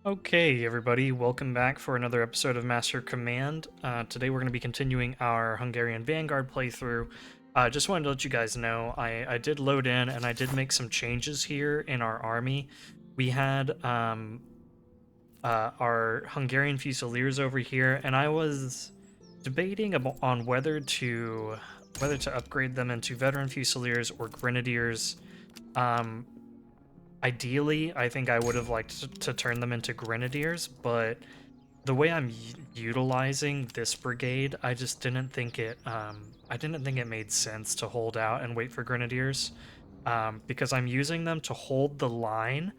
Okay, everybody, welcome back for another episode of Master Command. Today we're going to be continuing our Hungarian Vanguard playthrough. Just wanted to let you guys know, I did load in and I did make some changes here in our army. We had our Hungarian Fusiliers over here, and I was debating on whether to upgrade them into Veteran Fusiliers or Grenadiers. Um, Ideally, I think I would have liked to turn them into Grenadiers, but the way I'm utilizing this brigade, I just didn't think it. I didn't think it made sense to hold out and wait for Grenadiers, because I'm using them to hold the line,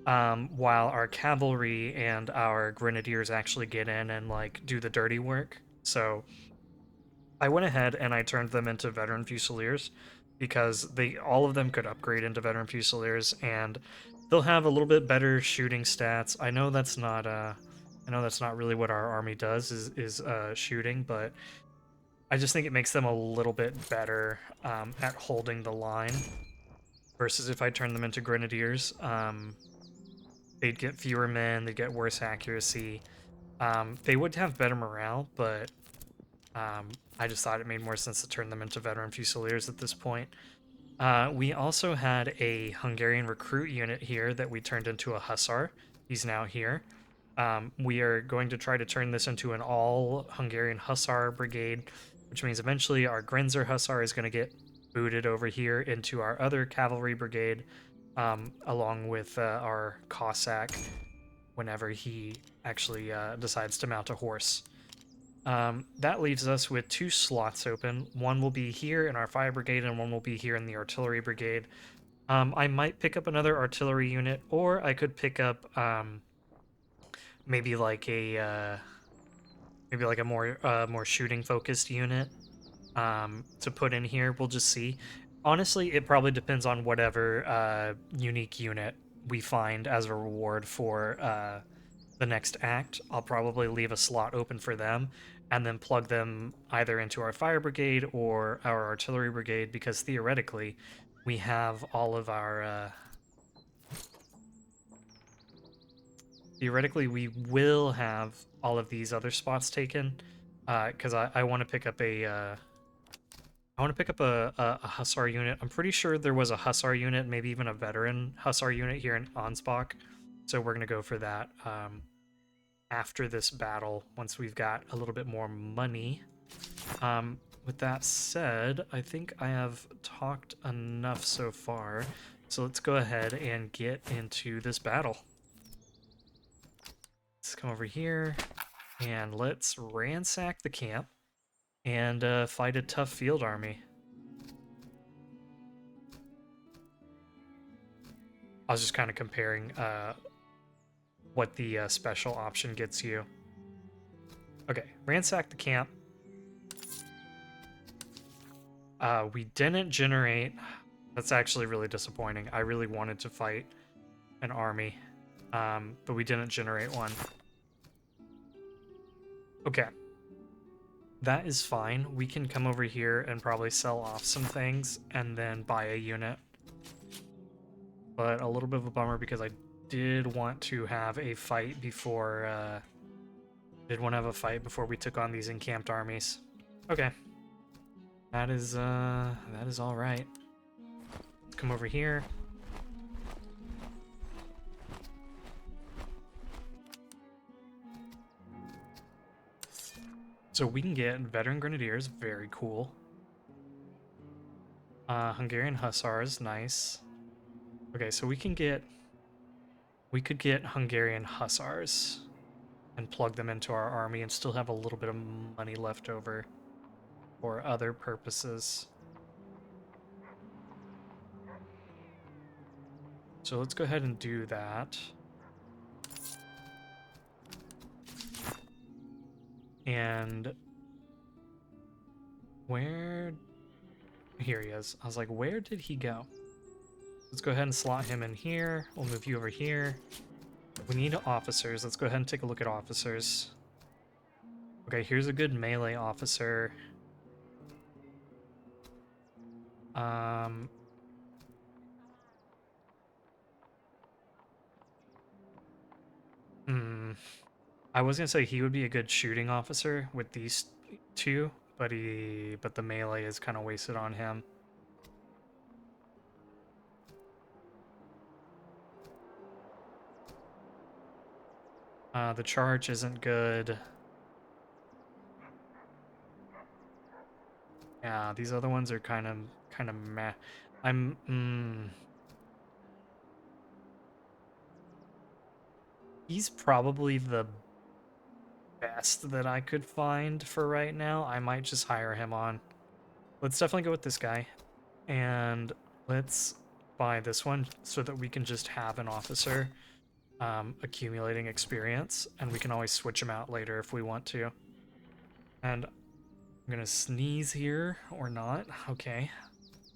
while our cavalry and our Grenadiers actually get in and like do the dirty work. So I went ahead and I turned them into Veteran Fusiliers because they all of them could upgrade into Veteran Fusiliers and they'll have a little bit better shooting stats. I know that's not really what our army does is shooting, but I just think it makes them a little bit better at holding the line versus if I turn them into Grenadiers. They'd get fewer men, they'd get worse accuracy. They would have better morale, but I just thought it made more sense to turn them into Veteran Fusiliers at this point. We also had a Hungarian recruit unit here that we turned into a Hussar. He's now here. We are going to try to turn this into an all Hungarian Hussar brigade, which means eventually our Grenzer Hussar is going to get booted over here into our other cavalry brigade, along with our Cossack whenever he actually decides to mount a horse. That leaves us with two slots open. One will be here in our fire brigade, and one will be here in the artillery brigade. I might pick up another artillery unit, or I could pick up maybe like a more shooting focused unit to put in here. We'll just see. Honestly, it probably depends on whatever unique unit we find as a reward for the next act. I'll probably leave a slot open for them and then plug them either into our fire brigade or our artillery brigade, because theoretically we have all of our theoretically we will have all of these other spots taken, because I want to pick up a Hussar unit. I'm pretty sure there was a Hussar unit, maybe even a veteran Hussar unit here in Ansbach, so we're gonna go for that after this battle once we've got a little bit more money. With that said, I think I have talked enough so far, so let's go ahead and get into this battle. Let's come over here and let's ransack the camp and fight a tough field army. I was just kind of comparing what the special option gets you. Okay, ransack the camp. We didn't generate. That's actually really disappointing. I really wanted to fight an army, but we didn't generate one. Okay. That is fine. We can come over here and probably sell off some things and then buy a unit. But a little bit of a bummer because I did want to have a fight before we took on these encamped armies. Okay. That is all right. Let's come over here. So we can get veteran grenadiers, very cool. Hungarian hussars, nice. Okay, so we could get Hungarian hussars and plug them into our army and still have a little bit of money left over for other purposes. So let's go ahead and do that. And where... Here he is. I was like, where did he go? Let's go ahead and slot him in here. We'll move you over here. We need officers. Let's go ahead and take a look at officers. Okay, here's a good melee officer. I was gonna say he would be a good shooting officer with these two, but the melee is kind of wasted on him. The charge isn't good. Yeah, these other ones are kind of meh. He's probably the best that I could find for right now. I might just hire him on. Let's definitely go with this guy. And let's buy this one so that we can just have an officer accumulating experience, and we can always switch him out later if we want to. And I'm gonna sneeze here or not. Okay.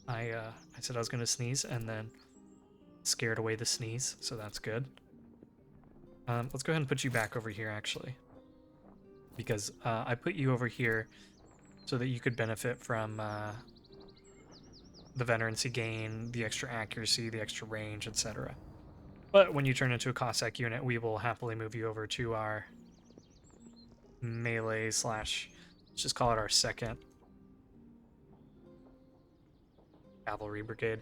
I said I was gonna sneeze and then scared away the sneeze, so that's good. Let's go ahead and put you back over here actually, because I put you over here so that you could benefit from the veterancy gain, the extra accuracy, the extra range, etc. But when you turn into a Cossack unit, we will happily move you over to our melee slash, let's just call it our second cavalry brigade.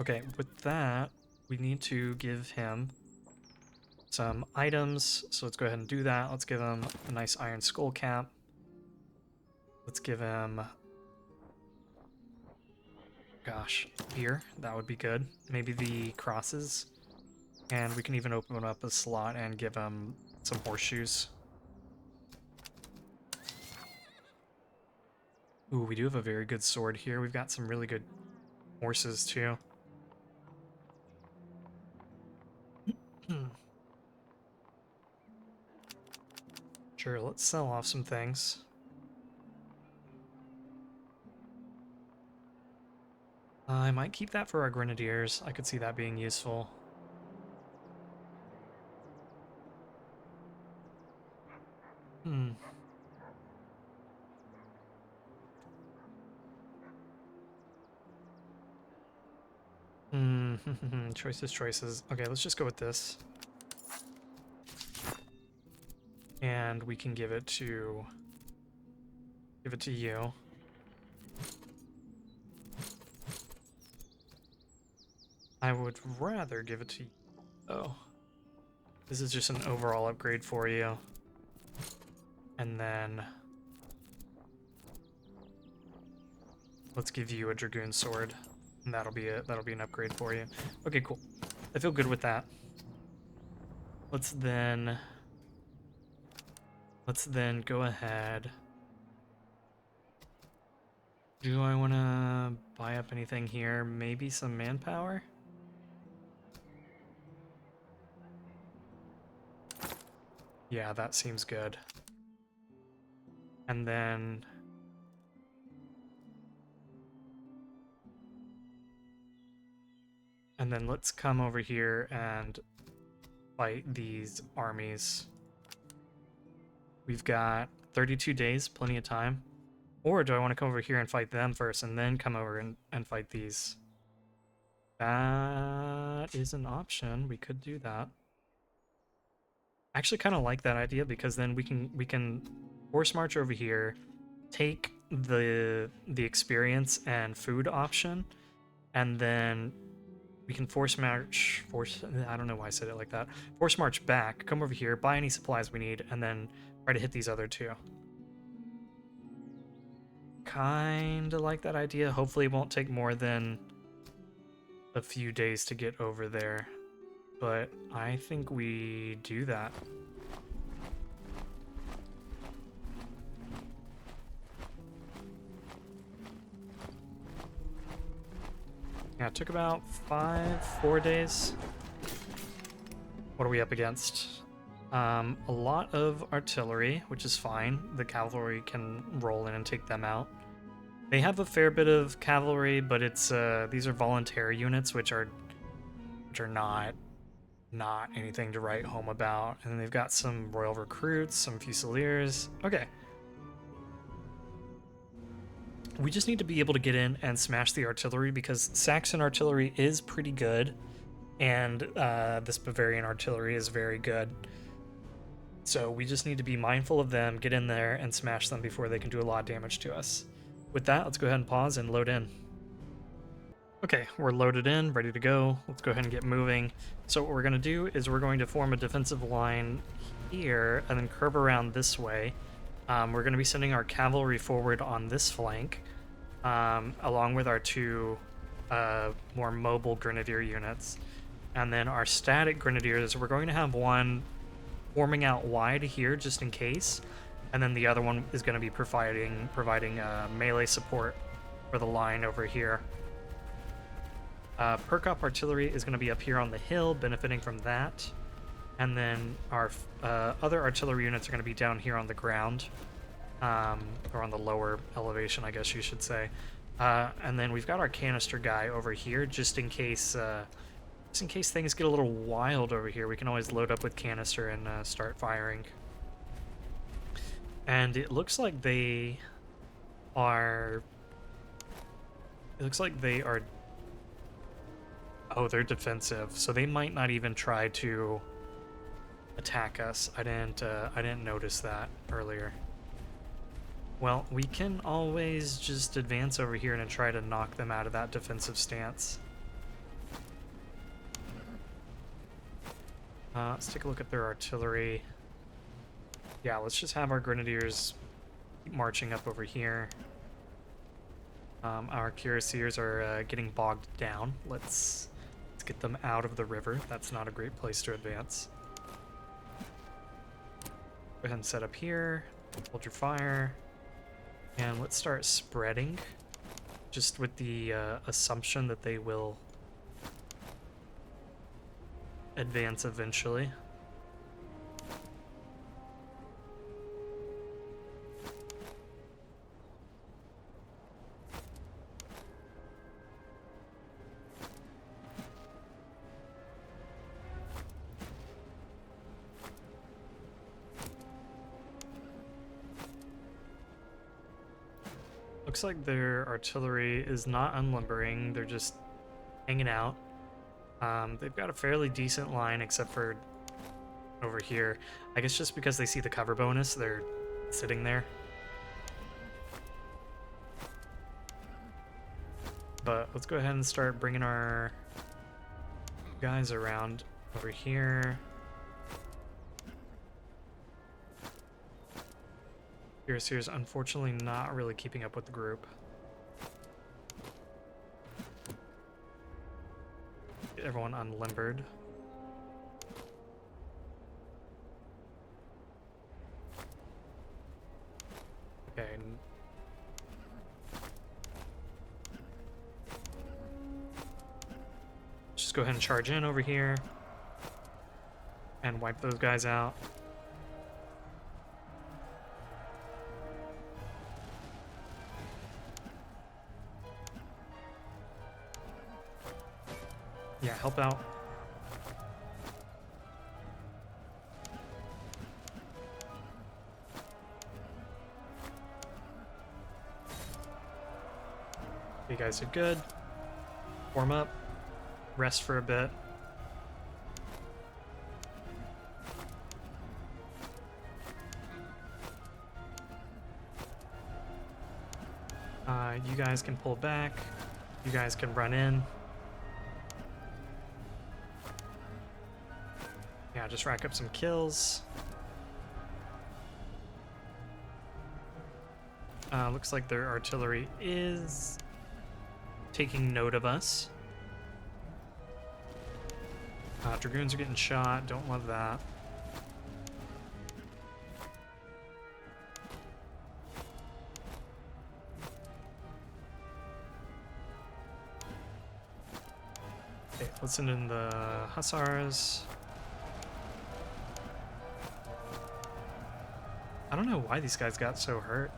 Okay, with that, we need to give him some items, so let's go ahead and do that. Let's give him a nice iron skull cap. Let's give him, gosh, here, that would be good. Maybe the crosses, and we can even open up a slot and give him some horseshoes. Ooh, we do have a very good sword here. We've got some really good horses too. Sure, let's sell off some things. I might keep that for our grenadiers. I could see that being useful. Choices. Okay, let's just go with this. And we can give it to you. I would rather give it to you. Oh. This is just an overall upgrade for you. And then let's give you a dragoon sword. And that'll be an upgrade for you. Okay, cool. I feel good with that. Let's then go ahead. Do I want to buy up anything here? Maybe some manpower? Yeah, that seems good. And then let's come over here and fight these armies. We've got 32 days, plenty of time. Or do I want to come over here and fight them first and then come over and fight these? That is an option. We could do that. I actually kind of like that idea, because then we can force march over here, take the experience and food option, and then we can I don't know why I said it like that. Force march back, come over here, buy any supplies we need, and then try to hit these other two. Kinda like that idea. Hopefully it won't take more than a few days to get over there, but I think we do that. Yeah, it took about 4 days. What are we up against? A lot of artillery, which is fine. The cavalry can roll in and take them out. They have a fair bit of cavalry, but it's these are voluntary units, which are not anything to write home about. And they've got some royal recruits, some fusiliers. Okay. We just need to be able to get in and smash the artillery, because Saxon artillery is pretty good, and this Bavarian artillery is very good. So we just need to be mindful of them, get in there, and smash them before they can do a lot of damage to us. With that, let's go ahead and pause and load in. Okay, we're loaded in, ready to go. Let's go ahead and get moving. So what we're going to do is we're going to form a defensive line here and then curve around this way. We're going to be sending our cavalry forward on this flank, along with our two more mobile grenadier units. And then our static grenadiers, we're going to have one forming out wide here just in case, and then the other one is going to be providing melee support for the line over here. Perk-up artillery is going to be up here on the hill, benefiting from that, and then our other artillery units are going to be down here on the ground, or on the lower elevation, I guess you should say. And then we've got our canister guy over here, just in case things get a little wild over here. We can always load up with canister and start firing. And it looks like they are. Oh, they're defensive, so they might not even try to attack us. I didn't notice that earlier. Well, we can always just advance over here and try to knock them out of that defensive stance. Let's take a look at their artillery. Yeah, let's just have our grenadiers keep marching up over here. Our cuirassiers are getting bogged down. Let's get them out of the river. That's not a great place to advance. Go ahead and set up here. Hold your fire. And let's start spreading, just with the assumption that they will advance eventually. Looks like their artillery is not unlimbering, they're just hanging out. They've got a fairly decent line, except for over here. I guess just because they see the cover bonus, they're sitting there. But let's go ahead and start bringing our guys around over here. Cuirassiers unfortunately not really keeping up with the group. Get everyone unlimbered. Okay. Just go ahead and charge in over here and wipe those guys out. Yeah, help out. You guys are good. Warm up. Rest for a bit. You guys can pull back. You guys can run in. Yeah, just rack up some kills. Looks like their artillery is taking note of us. Dragoons are getting shot. Don't love that. Okay, let's send in the hussars. I don't know why these guys got so hurt.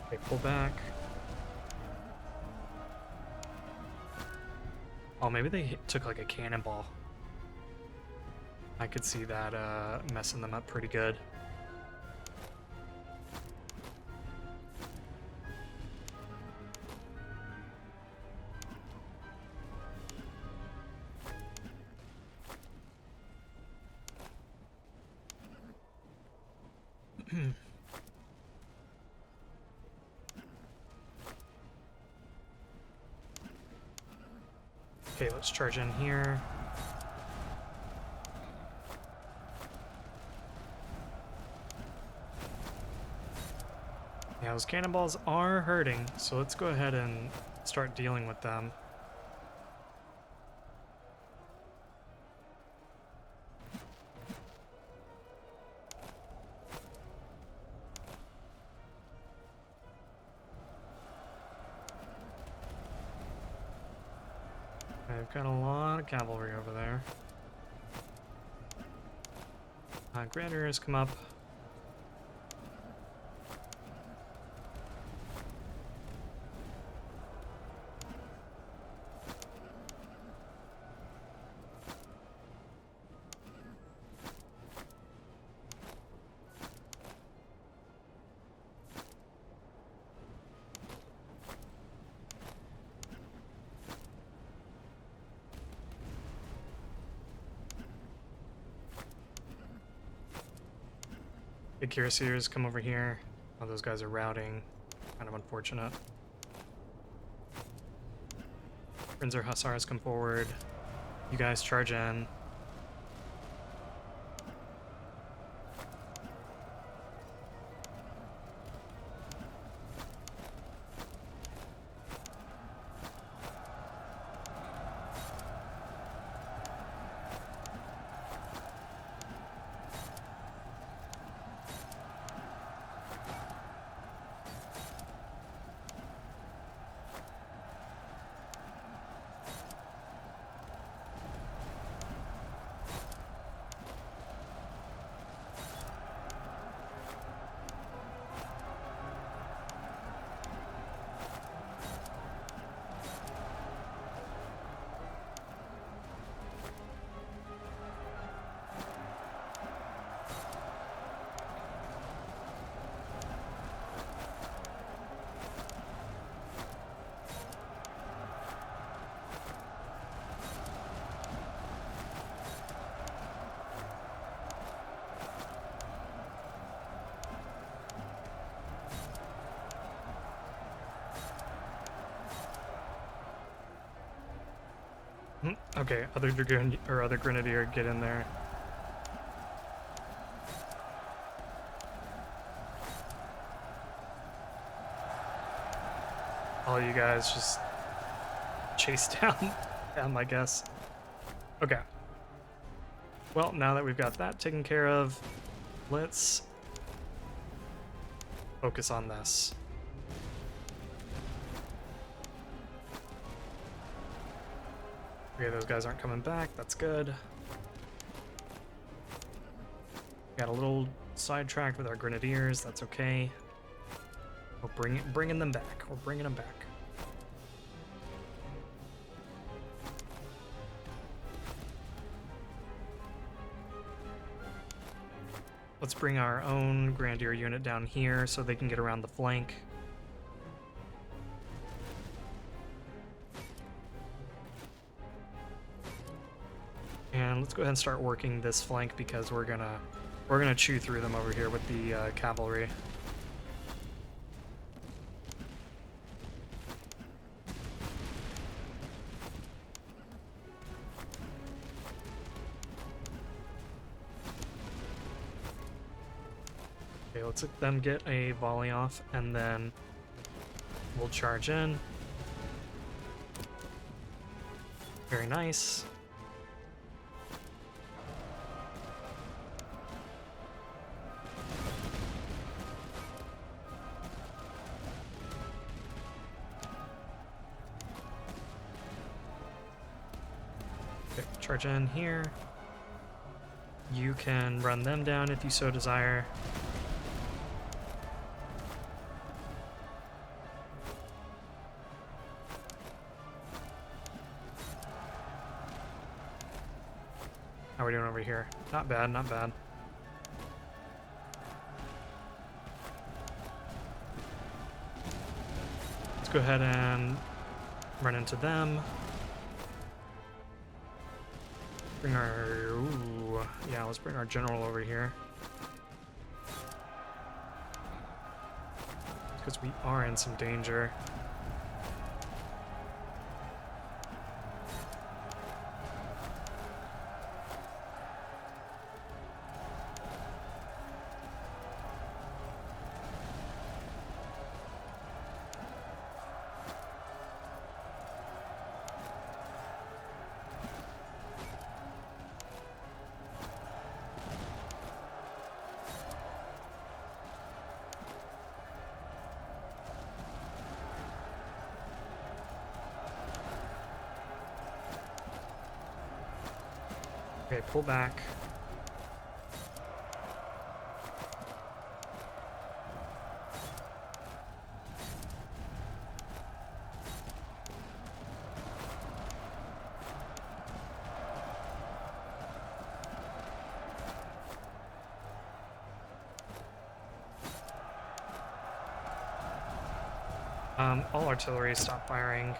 Okay, pull back. Oh, maybe they took like a cannonball. I could see that messing them up pretty good. Okay, let's charge in here. Yeah, those cannonballs are hurting, so let's go ahead and start dealing with them. I've got a lot of cavalry over there. Grenadiers come up. The cuirassiers come over here. Oh, those guys are routing. Kind of unfortunate. Brinzer Hussars come forward. You guys charge in. Okay, other dragoon or other grenadier, get in there. All you guys just chase down them, I guess. Okay. Well, now that we've got that taken care of, let's focus on this. Okay, those guys aren't coming back. That's good. Got a little sidetracked with our grenadiers. That's okay. We're bringing them back. We're bringing them back. Let's bring our own grenadier unit down here so they can get around the flank. And let's go ahead and start working this flank because we're gonna chew through them over here with the cavalry. Okay, let's let them get a volley off, and then we'll charge in. Very nice. Okay, charge in here. You can run them down if you so desire. How are we doing over here? Not bad, not bad. Let's go ahead and run into them. Bring our... Ooh, yeah, let's bring our general over here. because we are in some danger. Okay, pull back. All artillery stop firing.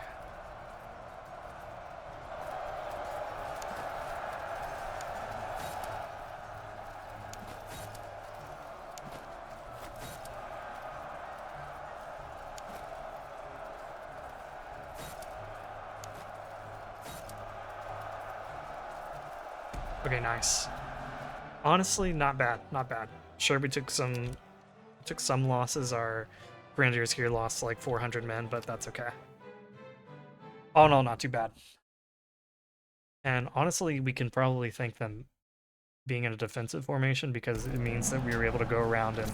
Okay, nice. Honestly, not bad, not bad. Sure, we took some losses. Our grenadiers here lost like 400 men, but that's okay. All in all, not too bad. And honestly, we can probably thank them being in a defensive formation because it means that we were able to go around and,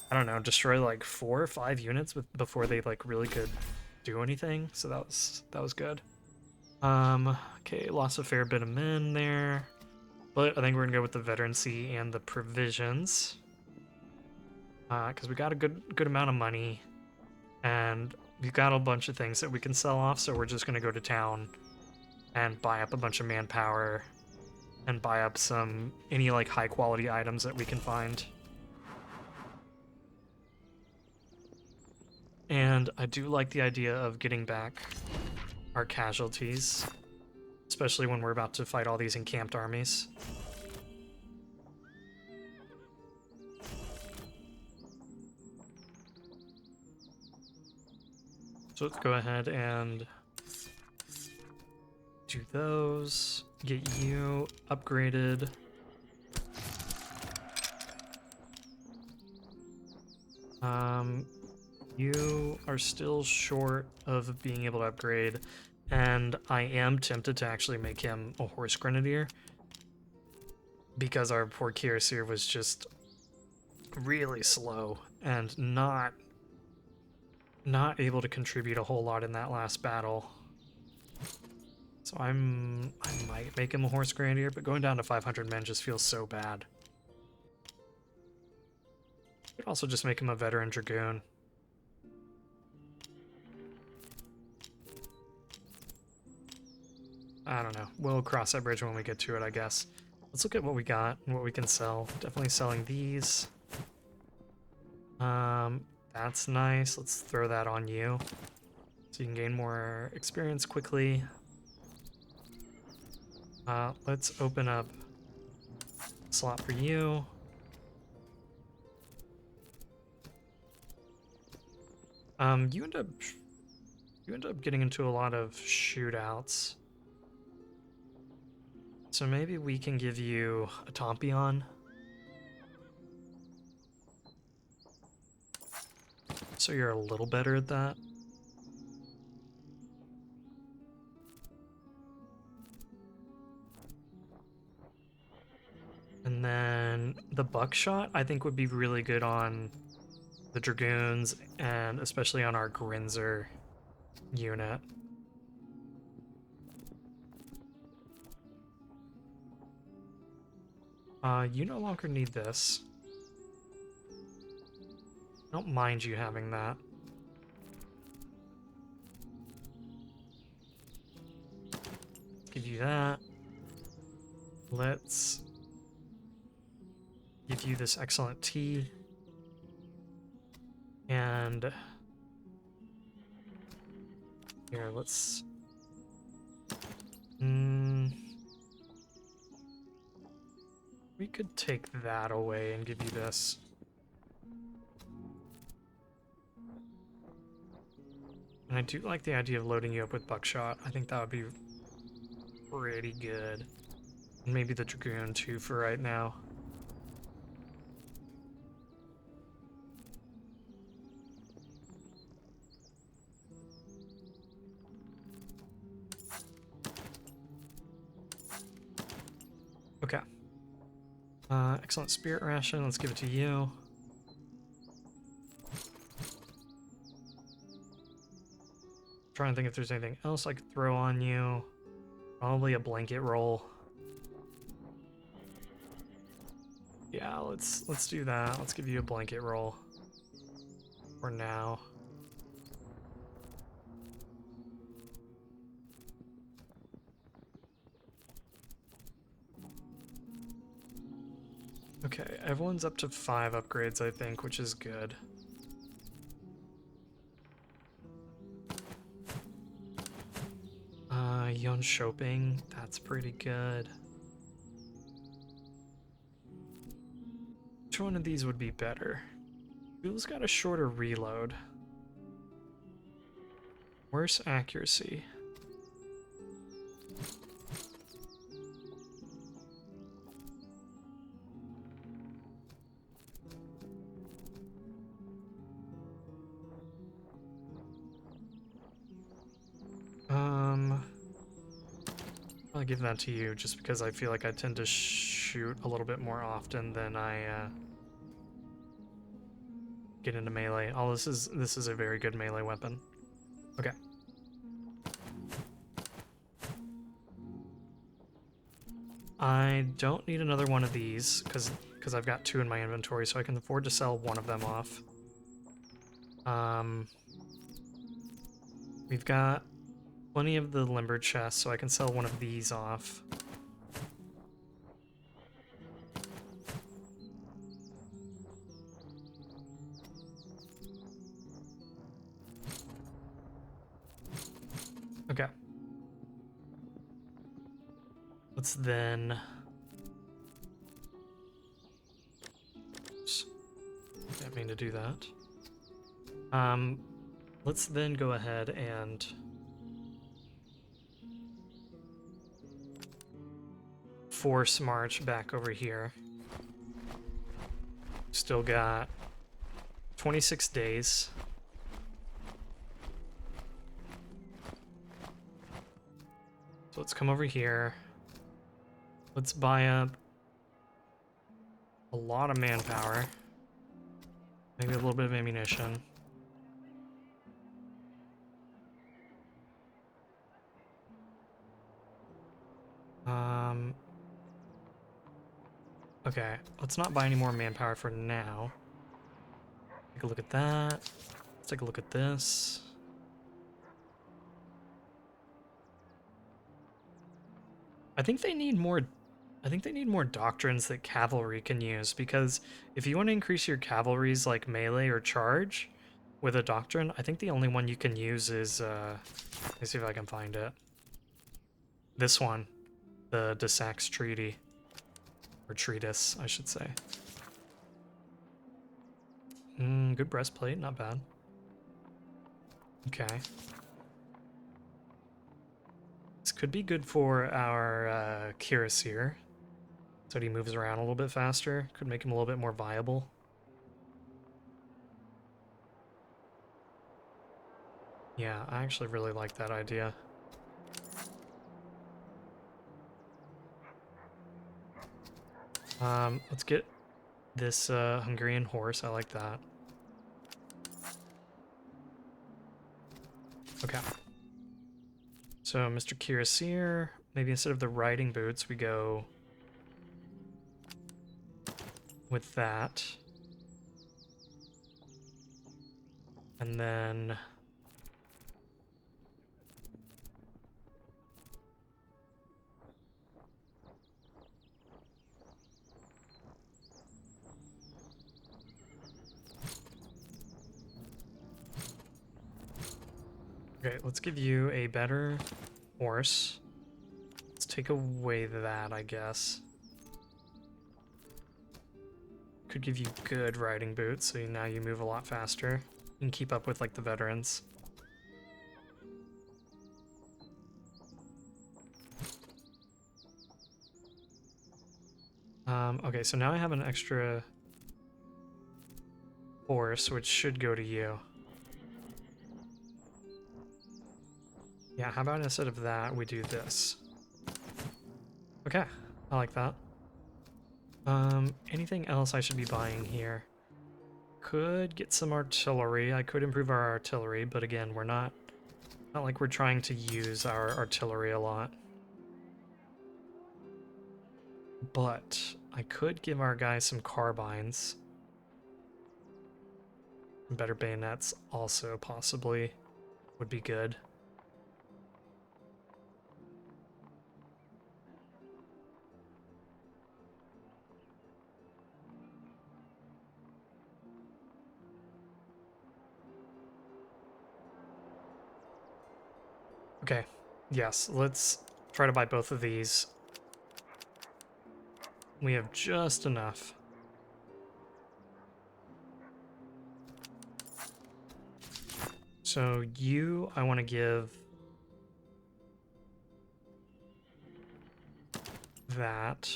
I don't know, destroy like 4 or 5 units before they like really could do anything. So that was good. Okay, lost a fair bit of men there, but I think we're gonna go with the veterancy and the provisions. Because we got a good amount of money, and we've got a bunch of things that we can sell off, so we're just gonna go to town and buy up a bunch of manpower and buy up any like high quality items that we can find. And I do like the idea of getting back our casualties, especially when we're about to fight all these encamped armies. So let's go ahead and do those, get you upgraded. You are still short of being able to upgrade, and I am tempted to actually make him a horse grenadier because our poor cuirassier was just really slow and not able to contribute a whole lot in that last battle. So I might make him a horse grenadier, but going down to 500 men just feels so bad. Could also just make him a veteran dragoon. I don't know. We'll cross that bridge when we get to it, I guess. Let's look at what we got and what we can sell. Definitely selling these. That's nice. Let's throw that on you, so you can gain more experience quickly. Let's open up a slot for you. You end up getting into a lot of shootouts. So maybe we can give you a Tompion. So you're a little better at that. And then the buckshot, I think, would be really good on the dragoons and especially on our Grinzer unit. You no longer need this. I don't mind you having that. Give you that. Let's give you this excellent tea. And here, let's... we could take that away and give you this. And I do like the idea of loading you up with buckshot. I think that would be pretty good. And maybe the dragoon too for right now. Okay. Excellent spirit ration. Let's give it to you. Trying to think if there's anything else I could throw on you. Probably a blanket roll. Yeah, let's do that. Let's give you a blanket roll for now. Okay, everyone's up to 5 upgrades, I think, which is good. Yon Shopping, that's pretty good. Which one of these would be better? Who's got a shorter reload? Worse accuracy. I'll give that to you just because I feel like I tend to shoot a little bit more often than I get into melee. Oh, this is a very good melee weapon. Okay. I don't need another one of these because I've got 2 in my inventory, so I can afford to sell one of them off. We've got plenty of the limber chests, so I can sell one of these off. Okay. Let's then... Oops. Didn't mean to do that. Let's then go ahead and... force march back over here. Still got 26 days. So let's come over here. Let's buy up a lot of manpower. Maybe a little bit of ammunition. Okay, let's not buy any more manpower for now. Take a look at that. Let's take a look at this. I think they need more doctrines that cavalry can use, because if you want to increase your cavalry's like melee or charge with a doctrine, I think the only one you can use is let me see if I can find it. This one, the De Saxe Treaty. Or treatise, I should say. Good breastplate, not bad. Okay. This could be good for our Cuirassier. So he moves around a little bit faster. Could make him a little bit more viable. Yeah, I actually really like that idea. Let's get this Hungarian horse. I like that. Okay. So, Mr. Cuirassier, maybe instead of the riding boots, we go with that. And then... Okay, let's give you a better horse. Let's take away that, I guess. Could give you good riding boots, so now you move a lot faster. You can keep up with, like, the veterans. Okay, so now I have an extra force, which should go to you. Yeah, how about instead of that, we do this? Okay, I like that. Anything else I should be buying here? Could get some artillery. I could improve our artillery, but again, we're not like we're trying to use our artillery a lot. But I could give our guys some carbines. Better bayonets also possibly would be good. Okay, yes, let's try to buy both of these. We have just enough. So you, I want to give that.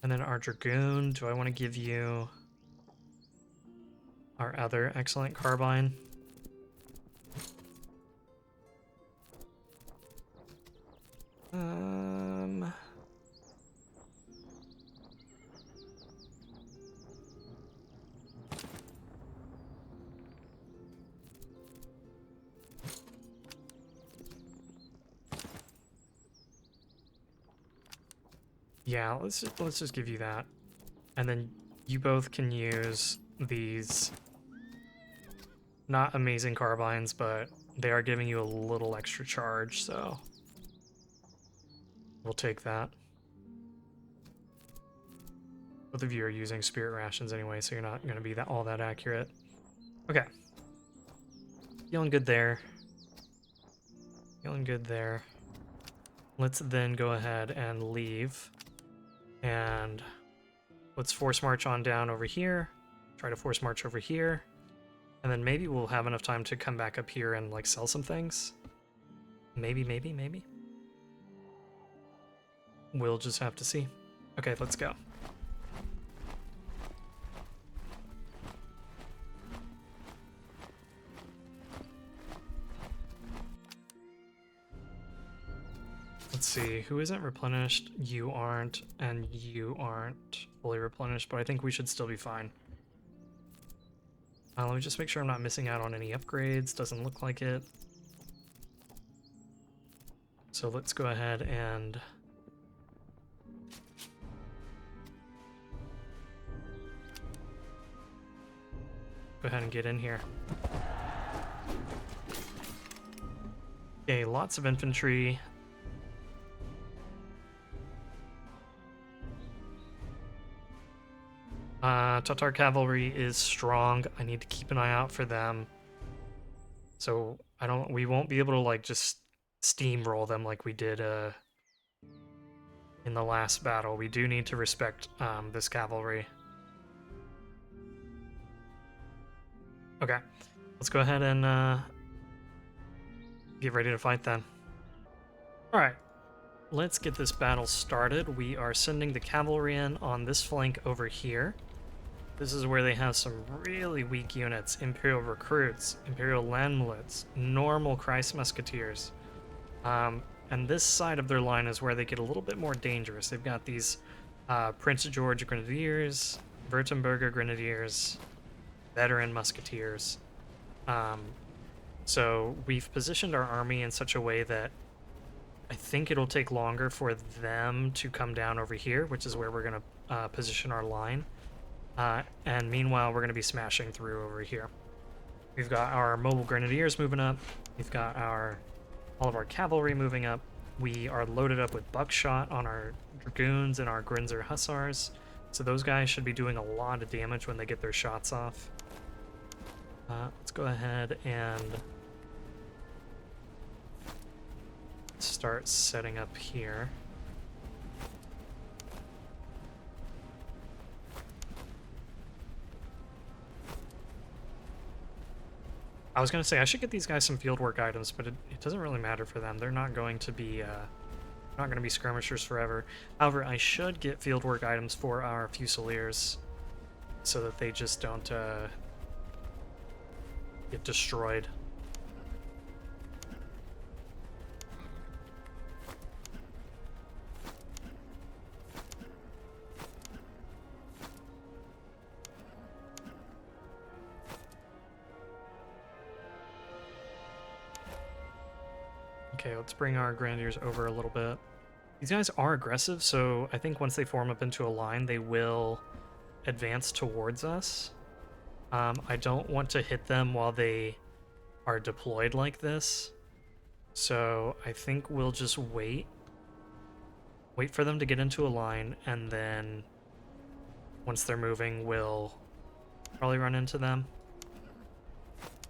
And then our Dragoon, do I want to give you our other excellent carbine? Yeah, let's just give you that. And then you both can use these not amazing carbines, but they are giving you a little extra charge, so we'll take that. Both of you are using spirit rations anyway, so you're not going to be all that accurate. Okay. Feeling good there. Feeling good there. Let's then go ahead and leave. And let's force march on down over here. Try to force march over here. And then maybe we'll have enough time to come back up here and like sell some things. Maybe. We'll just have to see. Okay, let's go. Let's see, who isn't replenished? You aren't, and you aren't fully replenished, but I think we should still be fine. Let me just make sure I'm not missing out on any upgrades. Doesn't look like it. So let's go ahead and go ahead and get in here. Okay, lots of infantry. Tatar cavalry is strong. I need to keep an eye out for them. So we won't be able to like just steamroll them like we did in the last battle. We do need to respect this cavalry. Okay, let's go ahead and get ready to fight then. All right, let's get this battle started. We are sending the cavalry in on this flank over here. This is where they have some really weak units. Imperial recruits, Imperial landmilits, normal Christ musketeers. And this side of their line is where they get a little bit more dangerous. They've got these Prince George Grenadiers, Württemberger Grenadiers, veteran musketeers. So we've positioned our army in such a way that I think it'll take longer for them to come down over here, which is where we're going to position our line. And meanwhile, we're going to be smashing through over here. We've got our mobile grenadiers moving up. We've got all of our cavalry moving up. We are loaded up with buckshot on our dragoons and our Grinzer hussars. So those guys should be doing a lot of damage when they get their shots off. Let's go ahead and start setting up here. I was going to say I should get these guys some fieldwork items, but it doesn't really matter for them. They're not going to be not going to be skirmishers forever. However, I should get fieldwork items for our Fusiliers so that they just don't get destroyed. Okay, let's bring our Grenadiers over a little bit. These guys are aggressive, so I think once they form up into a line, they will advance towards us. I don't want to hit them while they are deployed like this, so I think we'll just wait for them to get into a line, and then once they're moving, we'll probably run into them.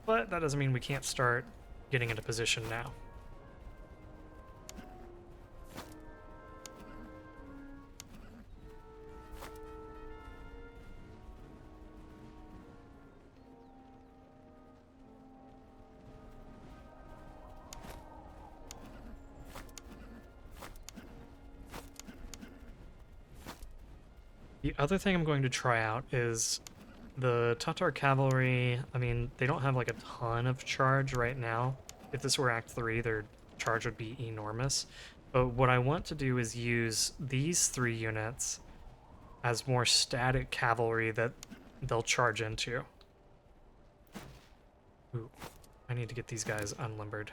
But that doesn't mean we can't start getting into position now. The other thing I'm going to try out is the Tatar cavalry. I mean, they don't have like a ton of charge right now. If this were Act 3, their charge would be enormous. But what I want to do is use these 3 units as more static cavalry that they'll charge into. Ooh, I need to get these guys unlimbered.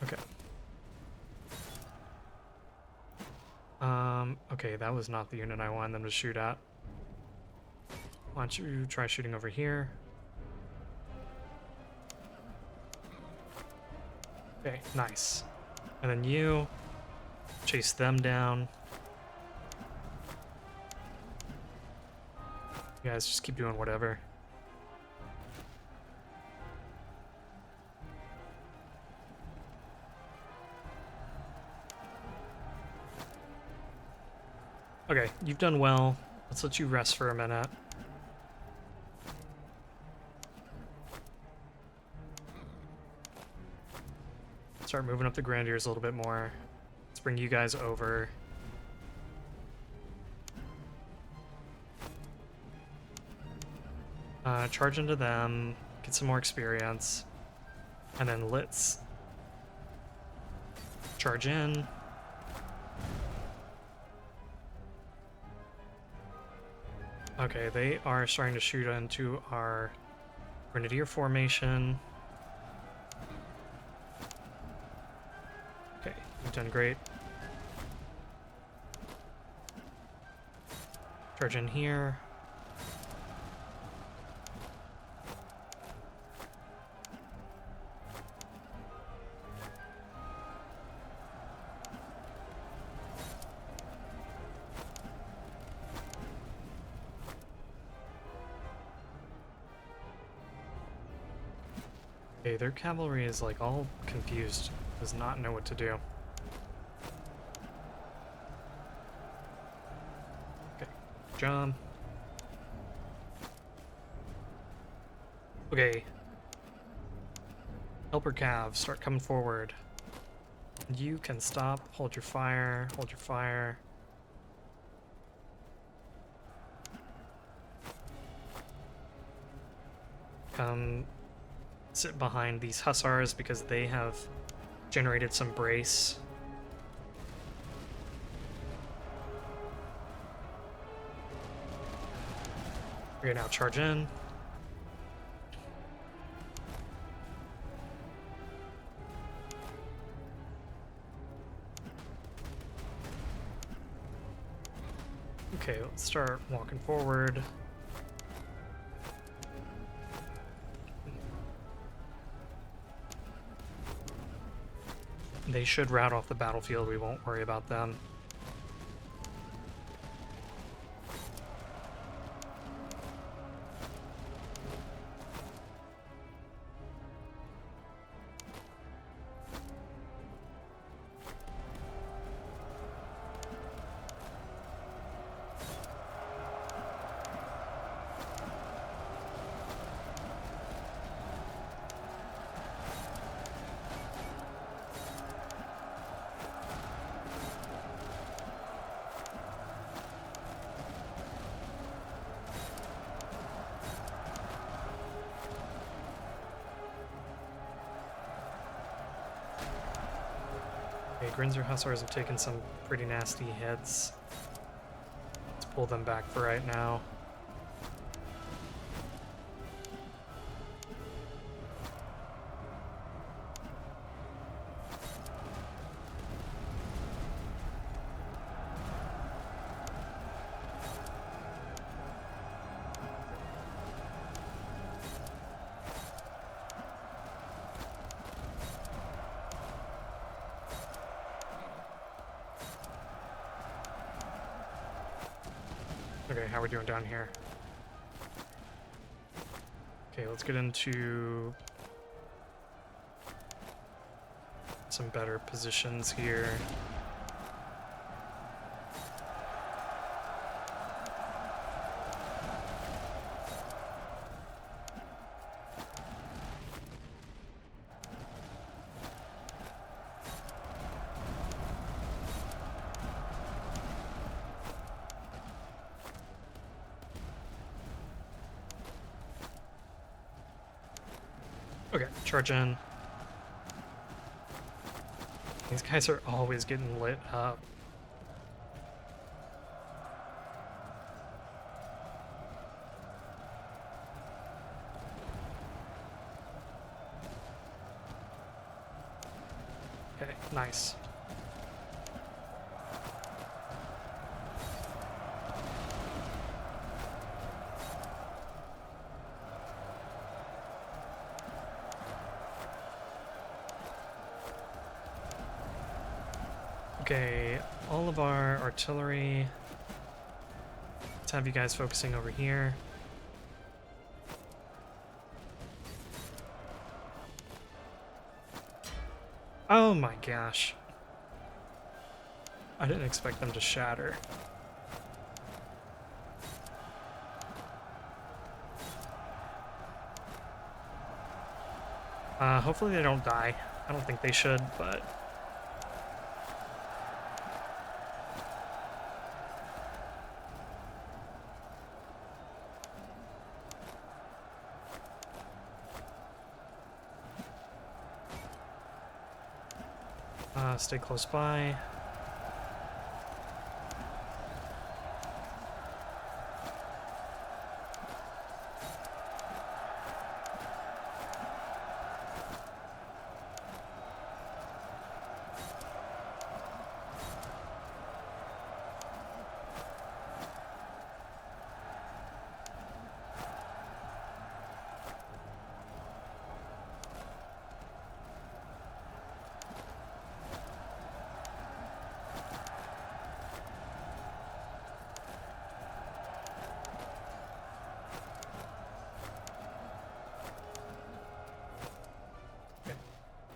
Okay. Okay, that was not the unit I wanted them to shoot at. Why don't you try shooting over here? Okay, nice. And then you chase them down. You guys just keep doing whatever. Okay, you've done well. Let's let you rest for a minute. Start moving up the Grenadiers a little bit more. Let's bring you guys over. Charge into them, get some more experience, and then let's charge in. Okay, they are starting to shoot into our Grenadier formation. Okay, you've done great. Charge in here. Okay, their cavalry is like all confused, does not know what to do. Okay, jump. Okay. Helper Cav, start coming forward. You can stop, hold your fire, hold your fire. Come sit behind these hussars because they have generated some brace. We're gonna now charge in. Okay, let's start walking forward. They should rout off the battlefield, we won't worry about them. Okay, Grinzer Hussars have taken some pretty nasty hits. Let's pull them back for right now. Okay, how are we doing down here? Okay, let's get into some better positions here. Okay, charge in. These guys are always getting lit up. Okay, nice. Okay, all of our artillery. Let's have you guys focusing over here. Oh my gosh. I didn't expect them to shatter. Hopefully they don't die. I don't think they should, but... stay close by.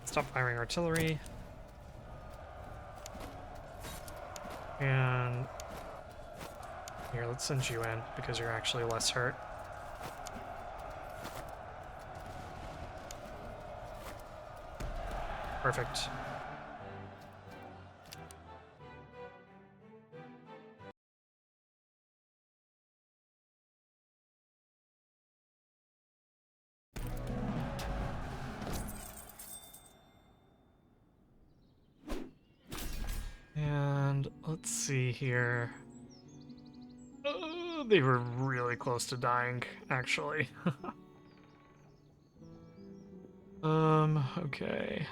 Stop firing artillery. And here, let's send you in because you're actually less hurt. Perfect. And let's see here. They were really close to dying, actually. Okay.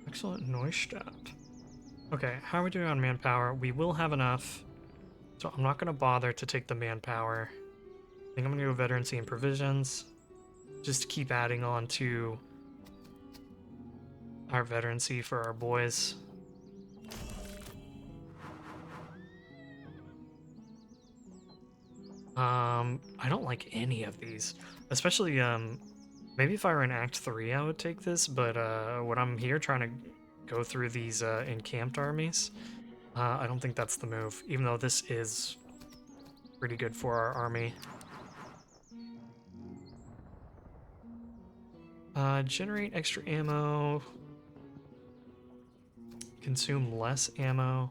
Excellent Neustadt. Okay, how are we doing on manpower? We will have enough, so I'm not going to bother to take the manpower. I think I'm going to go veterancy and provisions. Just to keep adding on to our veterancy for our boys. I don't like any of these, especially maybe if I were in Act 3 I would take this, but when I'm here trying to go through these encamped armies, I don't think that's the move, even though this is pretty good for our army. Generate extra ammo. Consume less ammo.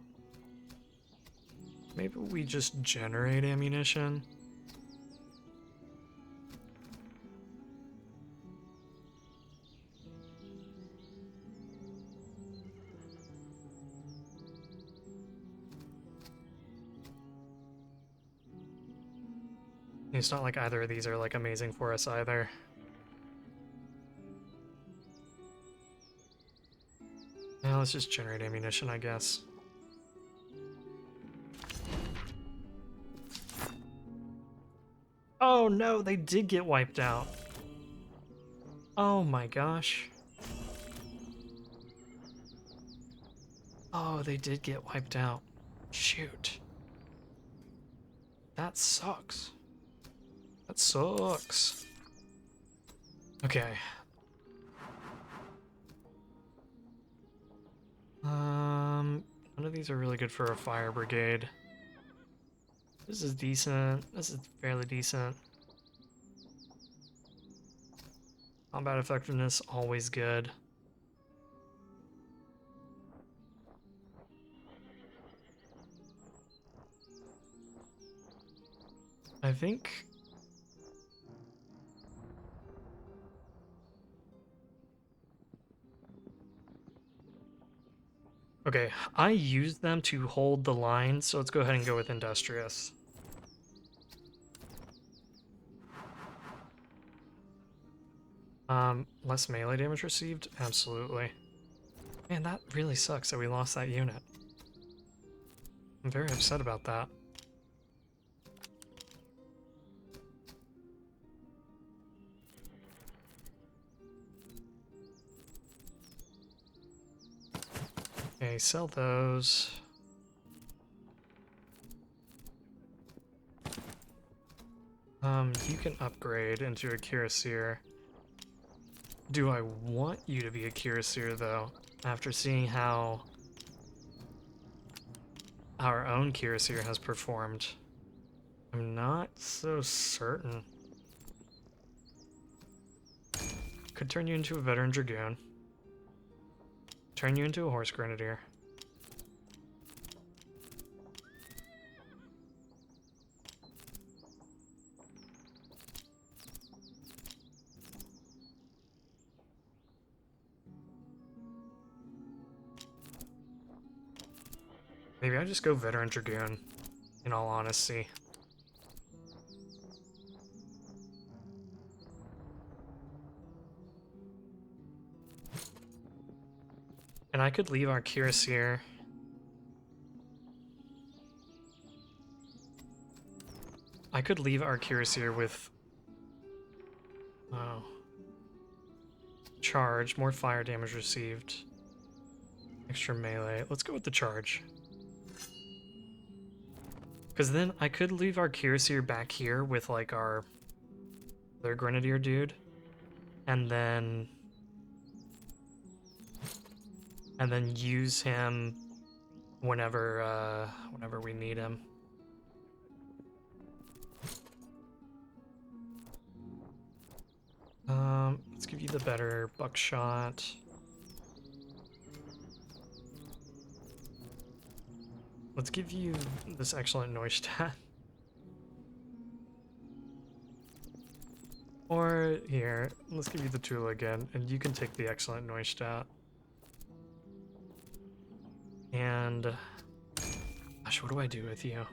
Maybe we just generate ammunition. It's not like either of these are like amazing for us either. Now let's just generate ammunition, I guess. Oh no, they did get wiped out. Oh my gosh. Oh, they did get wiped out. Shoot. That sucks. That sucks. Okay. None of these are really good for a fire brigade. This is decent. This is fairly decent. Combat effectiveness, always good. I think... Okay, I use them to hold the line, so let's go ahead and go with Industrious. Less melee damage received? Absolutely. Man, that really sucks that we lost that unit. I'm very upset about that. Okay, sell those. You can upgrade into a Cuirassier. Do I want you to be a Cuirassier, though? After seeing how our own Cuirassier has performed, I'm not so certain. Could turn you into a Veteran Dragoon. Turn you into a Horse Grenadier. Maybe I just go Veteran Dragoon, in all honesty. And I could leave our Cuirassier. I could leave our Cuirassier with... Oh. Charge, more fire damage received. Extra melee. Let's go with the charge. Because then I could leave our Cuirassier back here with like our other Grenadier dude. And then use him whenever whenever we need him. Let's give you the better buckshot. Let's give you this excellent Neustadt. Or here, let's give you the Tula again, and you can take the excellent Neustadt. And gosh, what do I do with you?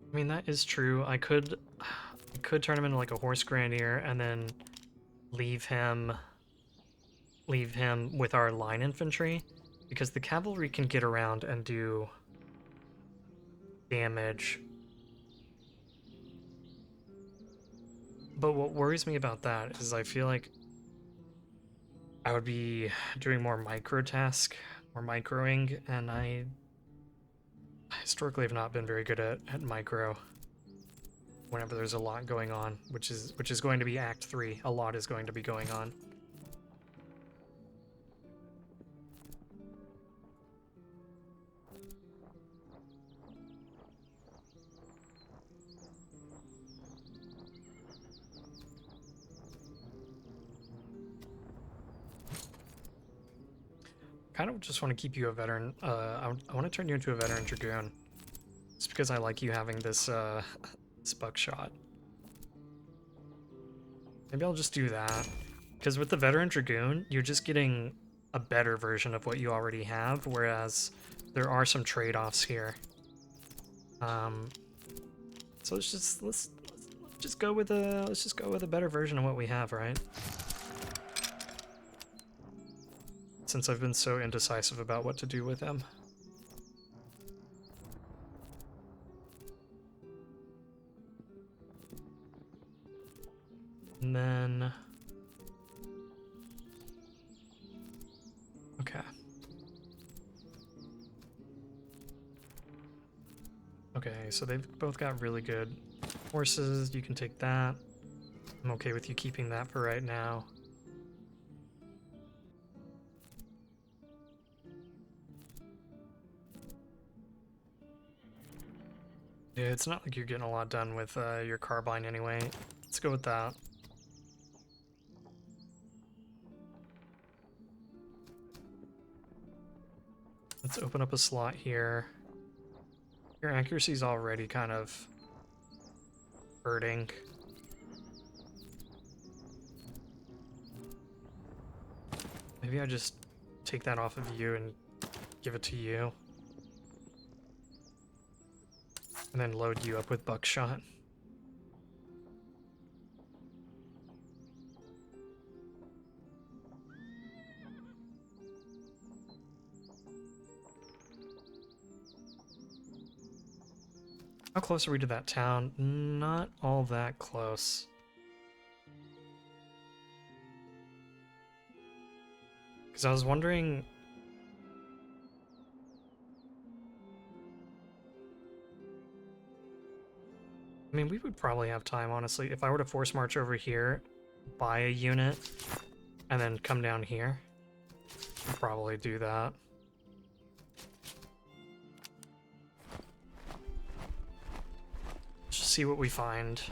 I mean, that is true. I could turn him into like a Horse Grenadier and then leave him with our line infantry, because the cavalry can get around and do damage. But what worries me about that is I feel like I would be doing more micro task, more microing, and I historically have not been very good at micro whenever there's a lot going on, which is going to be Act 3. A lot is going to be going on. kind of just want to keep you a veteran. I want to turn you into a veteran dragoon. Just because I like you having this, this buckshot. Maybe I'll just do that. Because with the veteran dragoon, you're just getting a better version of what you already have, whereas there are some trade-offs here. So let's just go with a better version of what we have, right? Since I've been so indecisive about what to do with him. And then... Okay. Okay, so they've both got really good horses. You can take that. I'm okay with you keeping that for right now. Yeah, it's not like you're getting a lot done with your carbine anyway. Let's go with that. Let's open up a slot here. Your accuracy's already kind of hurting. Maybe I just take that off of you and give it to you. And then load you up with buckshot. How close are we to that town? Not all that close. Because I was wondering... I mean, we would probably have time, honestly. If I were to force march over here, buy a unit, and then come down here, I'd probably do that. Just see what we find.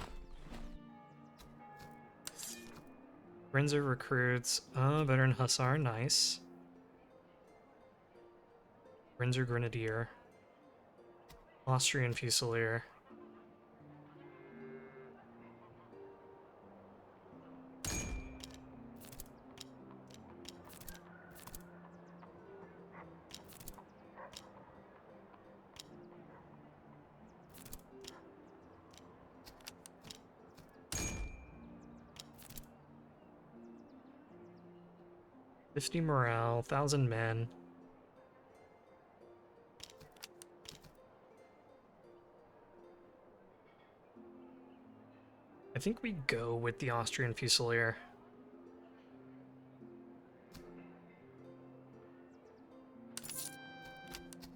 Renzer recruits. Veteran Hussar, nice. Renzer Grenadier. Austrian Fusilier. $50 morale, 1,000 men. I think we go with the Austrian Fusilier.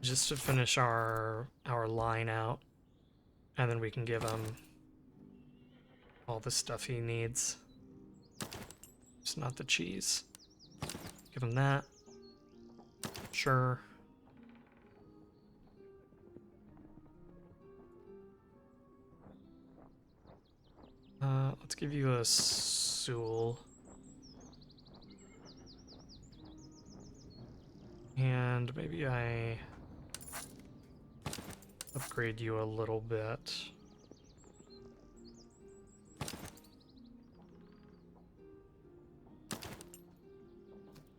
Just to finish our line out. And then we can give him all the stuff he needs. Just not the cheese. Give him that. Sure. Let's give you a Soul. And maybe I upgrade you a little bit.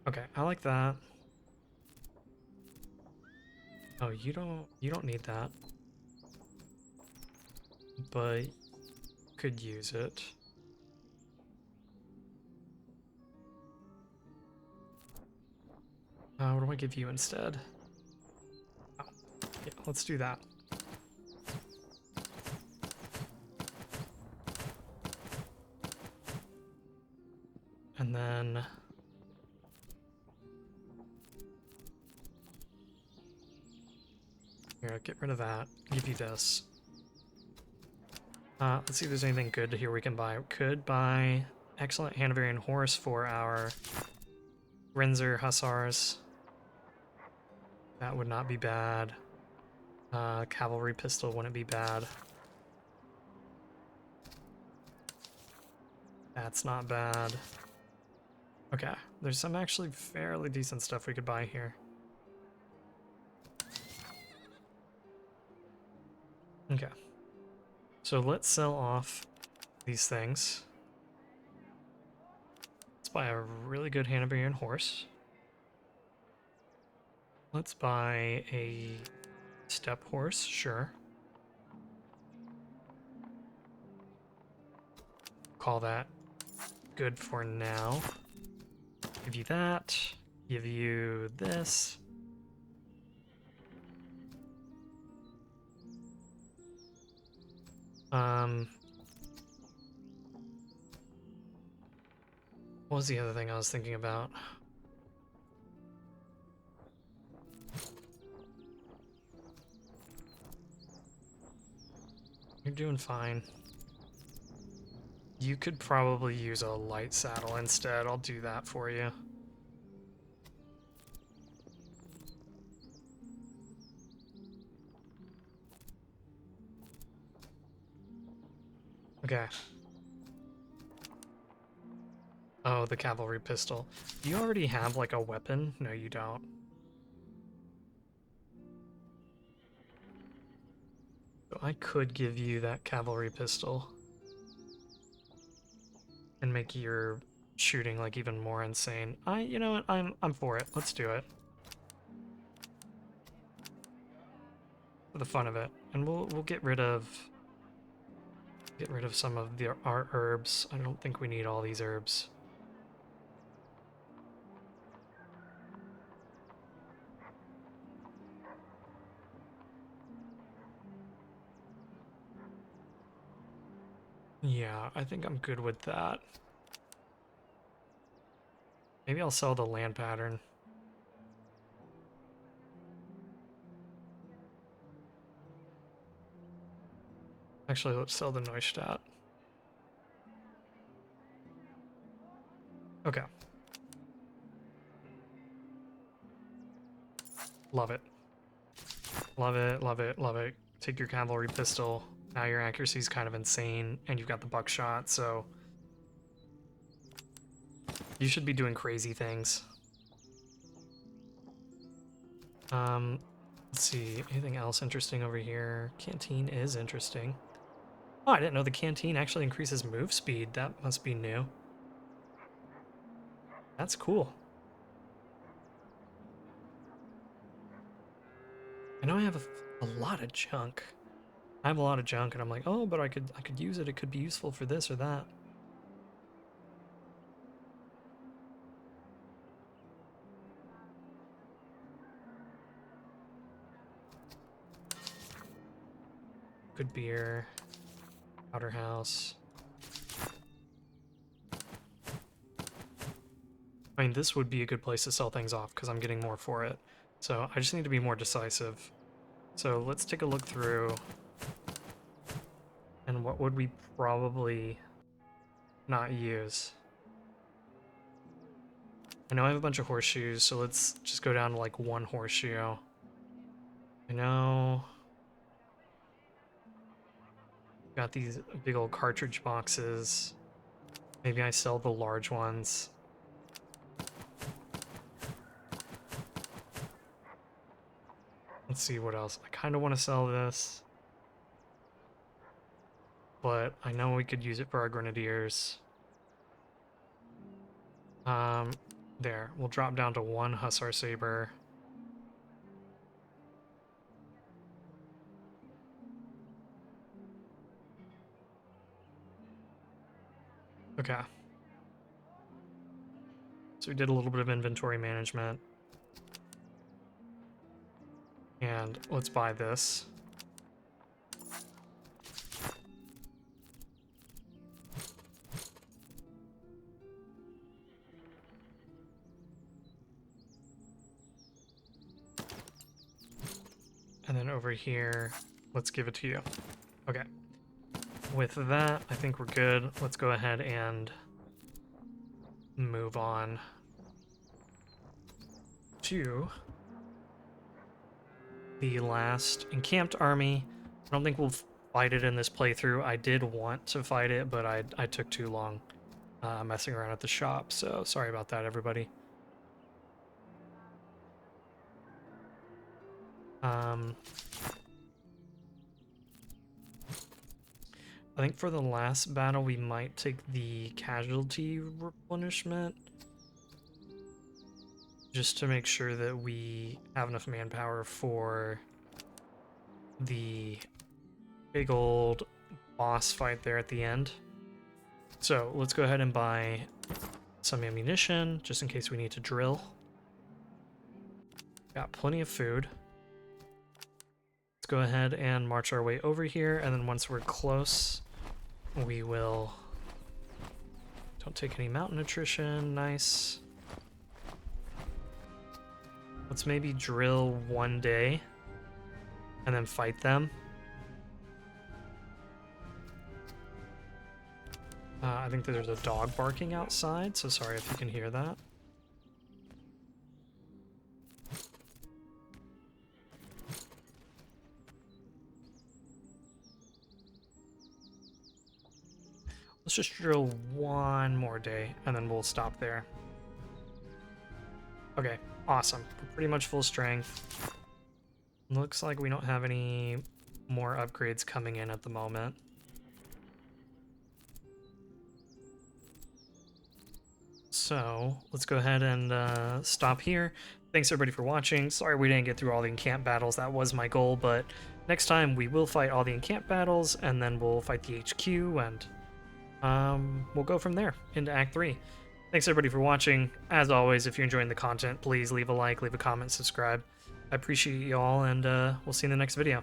Okay, I like that. Oh, you don't need that. But could use it. What do I give you instead? Oh, yeah, let's do that. And then here, get rid of that. Give you this. Let's see if there's anything good here we can buy. Could buy excellent Hanoverian horse for our Renzer Hussars. That would not be bad. Cavalry pistol wouldn't be bad. That's not bad. Okay, there's some actually fairly decent stuff we could buy here. Okay. So let's sell off these things. Let's buy a really good Hungarian horse. Let's buy a steppe horse, sure. Call that good for now. Give you that. Give you this. What was the other thing I was thinking about? You're doing fine. You could probably use a light saddle instead. I'll do that for you. Okay. Oh, the cavalry pistol. Do you already have, like, a weapon? No, you don't. So I could give you that cavalry pistol. And make your shooting, like, even more insane. You know what? I'm for it. Let's do it. For the fun of it. And we'll get rid of some of our herbs. I don't think we need all these herbs. Yeah, I think I'm good with that. Maybe I'll sell the land pattern. Actually, let's sell the Neustadt. Okay. Love it. Love it, love it, love it. Take your cavalry pistol. Now your accuracy is kind of insane, and you've got the buckshot, so you should be doing crazy things. Let's see, anything else interesting over here? Canteen is interesting. Oh, I didn't know the canteen actually increases move speed. That must be new. That's cool. I know I have a lot of junk. I have a lot of junk, and I'm like, oh, but I could use it. It could be useful for this or that. Good beer. Powder house. I mean, this would be a good place to sell things off because I'm getting more for it. So I just need to be more decisive. So let's take a look through. And what would we probably not use? I know I have a bunch of horseshoes, so let's just go down to like one horseshoe. I know. Got these big old cartridge boxes. Maybe I sell the large ones. Let's see what else. I kind of want to sell this. But I know we could use it for our grenadiers. There. We'll drop down to one hussar saber. Okay. So we did a little bit of inventory management. And let's buy this. And then over here, let's give it to you. Okay. With that, I think we're good. Let's go ahead and move on to the last encamped army. I don't think we'll fight it in this playthrough. I did want to fight it, but I took too long. messing around at the shop, so sorry about that, everybody. I think for the last battle, we might take the casualty replenishment, just to make sure that we have enough manpower for the big old boss fight there at the end. So let's go ahead and buy some ammunition, just in case we need to drill. Got plenty of food. Let's go ahead and march our way over here, and then once we're close, we will... Don't take any mountain attrition, nice. Let's maybe drill one day, and then fight them. I think there's a dog barking outside, so sorry if you can hear that. Let's just drill one more day, and then we'll stop there. Okay, awesome. We're pretty much full strength. Looks like we don't have any more upgrades coming in at the moment. So let's go ahead and stop here. Thanks everybody for watching. Sorry we didn't get through all the encamped battles. That was my goal, but next time we will fight all the encamped battles, and then we'll fight the HQ, and we'll go from there into Act 3. Thanks everybody for watching. As always, if you're enjoying the content, please leave a like, leave a comment, subscribe. I appreciate you all, and we'll see you in the next video.